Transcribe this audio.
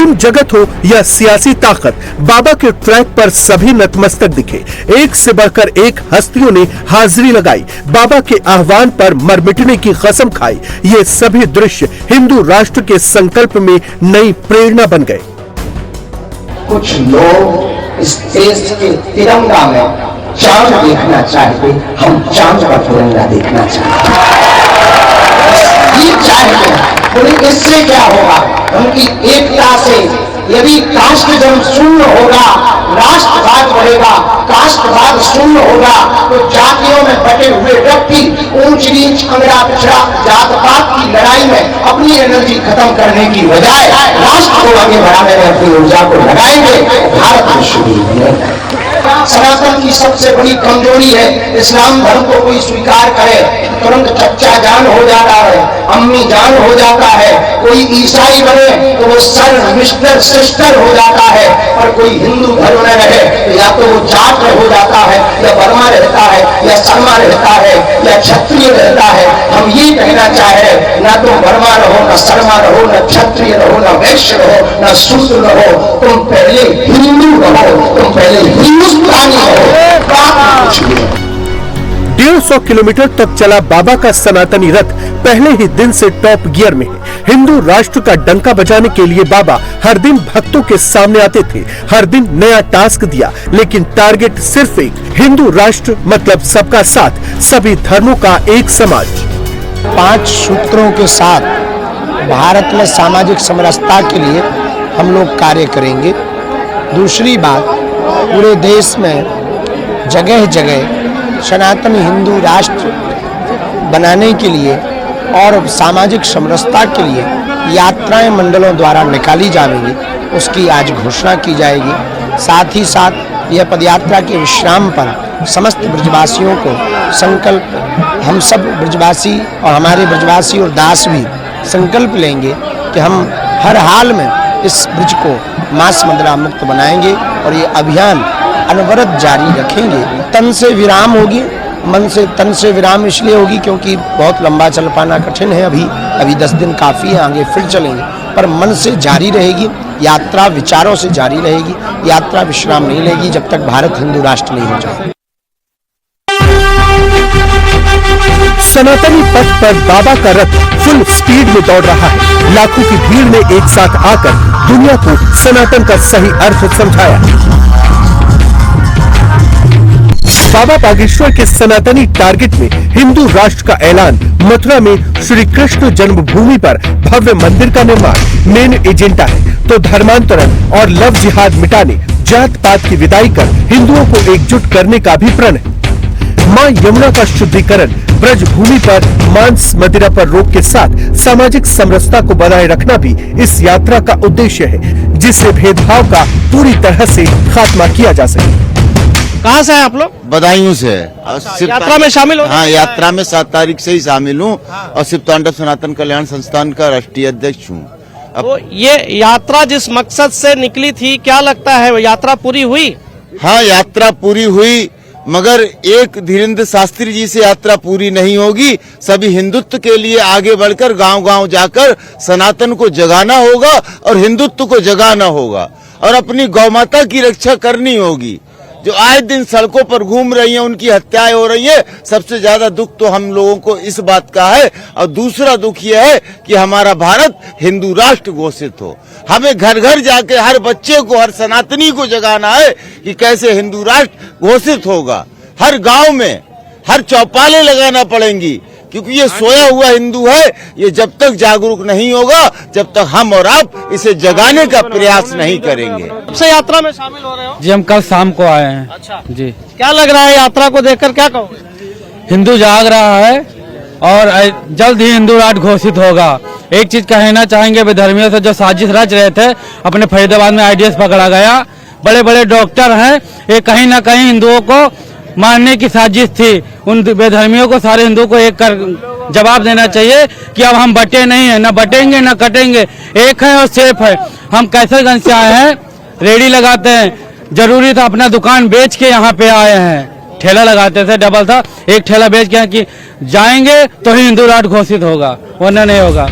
Film जगत हो या सियासी ताकत, बाबा के ट्रैक पर सभी नतमस्तक दिखे। एक से बढ़कर एक हस्तियों ने हाजिरी लगाई, बाबा के आह्वान पर मर मिटने की कसम खाई। ये सभी दृश्य हिंदू राष्ट्र के संकल्प में नई प्रेरणा बन गए। कुछ लोग इस देश के तिरंगा में चांद देखना चाहते, हम चांद का तिरंगा देखना चाहते। बोले इससे क्या होगा? उनकी एकता से यदि कास्टजम शून्य होगा, राष्ट्रवाद बढ़ेगा। कास्टवाद शून्य होगा तो जातियों में बटे हुए व्यक्ति ऊंच नीच, अंगड़ा पिछड़ा, जात पात की लड़ाई में अपनी एनर्जी खत्म करने की बजाय राष्ट्र को आगे बढ़ाने में अपनी ऊर्जा को लगाएंगे, भारत विश्व बनेगा। सनातन की सबसे बड़ी कमजोरी है, इस्लाम धर्म को कोई स्वीकार करे तुरंत चच्चा जान हो जाता है, अम्मी जान हो जाता है। कोई ईसाई बने तो वो सर, मिस्टर, सिस्टर हो जाता है। और कोई हिंदू धर्म में रहे तो या तो वो जाट हो जाता है, या वर्मा रहता है, या शर्मा रहता है, या क्षत्रिय रहता है। हम ये कहना चाह रहे, ना तुम वर्मा रहो, ना शर्मा रहो, ना क्षत्रिय रहो, ना वैश्य रहो, ना शूद्र रहो, तुम पहले हिंदू रहो, तुम पहले हिंदुस्तानी रहो। 150 किलोमीटर तक चला बाबा का सनातनी रथ पहले ही दिन से टॉप गियर में है। हिंदू राष्ट्र का डंका बजाने के लिए बाबा हर दिन भक्तों के सामने आते थे, हर दिन नया टास्क दिया, लेकिन टारगेट सिर्फ एक, हिंदू राष्ट्र मतलब सबका साथ, सभी धर्मों का एक समाज। 5 सूत्रों के साथ भारत में सामाजिक समरसता के लिए हम लोग कार्य करेंगे। दूसरी बात, पूरे देश में जगह जगह सनातन हिंदू राष्ट्र बनाने के लिए और सामाजिक समरसता के लिए यात्राएं मंडलों द्वारा निकाली जाएंगी, उसकी आज घोषणा की जाएगी। साथ ही साथ यह पदयात्रा के विश्राम पर समस्त ब्रजवासियों को संकल्प, हम सब ब्रजवासी और हमारे ब्रजवासी और दास भी संकल्प लेंगे कि हम हर हाल में इस ब्रज को मांस मदिरा मुक्त बनाएंगे और ये अभियान अनवरत जारी रखेंगे। तन से विराम होगी, मन से तन से विराम इसलिए होगी क्योंकि बहुत लंबा चल पाना कठिन है। अभी 10 दिन काफ़ी है, आगे फिर चलेंगे, पर मन से जारी रहेगी यात्रा, विचारों से जारी रहेगी यात्रा, विश्राम नहीं लेगी जब तक भारत हिंदू राष्ट्र नहीं हो जाए। सनातनी पथ पर बाबा का रथ फुल स्पीड में दौड़ रहा है। लाखों की भीड़ ने एक साथ आकर दुनिया को सनातन का सही अर्थ समझाया। बाबा बागेश्वर के सनातनी टारगेट में हिंदू राष्ट्र का ऐलान, मथुरा में श्री कृष्ण जन्मभूमि पर भव्य मंदिर का निर्माण मेन एजेंडा है, तो धर्मांतरण और लव जिहाद मिटाने, जात पात की विदाई कर हिंदुओं को एकजुट करने का भी प्रण है। मां यमुना का शुद्धिकरण, ब्रज भूमि पर मांस मदिरा पर रोक के साथ सामाजिक समरसता को बनाए रखना भी इस यात्रा का उद्देश्य है, जिससे भेदभाव का पूरी तरह से खात्मा किया जा सके। कहाँ से हैं आप लोग? बदायूं से। यात्रा में शामिल हो? हाँ, यात्रा में 7 तारीख से ही शामिल हूँ और शिव तांडव सनातन कल्याण संस्थान का राष्ट्रीय अध्यक्ष हूँ। तो ये यात्रा जिस मकसद से निकली थी, क्या लगता है वो यात्रा पूरी हुई? हाँ, यात्रा पूरी हुई, मगर एक धीरेन्द्र शास्त्री जी से यात्रा पूरी नहीं होगी। सभी हिंदुत्व के लिए आगे बढ़कर गांव-गांव जाकर सनातन को जगाना होगा और हिंदुत्व को जगाना होगा और अपनी गौ माता की रक्षा करनी होगी। जो आए दिन सड़कों पर घूम रही हैं, उनकी हत्याएं हो रही हैं। सबसे ज्यादा दुख तो हम लोगों को इस बात का है, और दूसरा दुख यह है कि हमारा भारत हिंदू राष्ट्र घोषित हो। हमें घर घर जाके हर बच्चे को, हर सनातनी को जगाना है कि कैसे हिंदू राष्ट्र घोषित होगा। हर गांव में हर चौपालें लगाना पड़ेंगी, क्योंकि ये सोया हुआ हिंदू है। ये जब तक जागरूक नहीं होगा, जब तक हम और आप इसे जगाने का प्रयास नहीं करेंगे। कब से यात्रा में शामिल हो रहे हो? जी, हम कल शाम को आए हैं। अच्छा जी। क्या लग रहा है यात्रा को देखकर, क्या कहोगे? हिंदू जाग रहा है और जल्द ही हिंदू राष्ट्र घोषित होगा। एक चीज कहना चाहेंगे, विधर्मियों से जो साजिश रच रहे थे, अपने फरीदाबाद में आईडीएस पकड़ा गया। बड़े बड़े डॉक्टर हैं, ये कहीं ना कहीं हिंदुओं को मारने की साजिश थी। उन बेधर्मियों को, सारे हिंदुओं को एक कर जवाब देना चाहिए कि अब हम बटे नहीं है, न बटेंगे न कटेंगे, एक है और सेफ है। हम कैसरगंज से आए हैं, रेडी लगाते हैं, जरूरी था अपना दुकान बेच के यहाँ पे आए हैं। ठेला लगाते थे, डबल था, एक ठेला बेच के कि जाएंगे तो ही हिंदू राष्ट्र घोषित होगा, वरना नहीं होगा।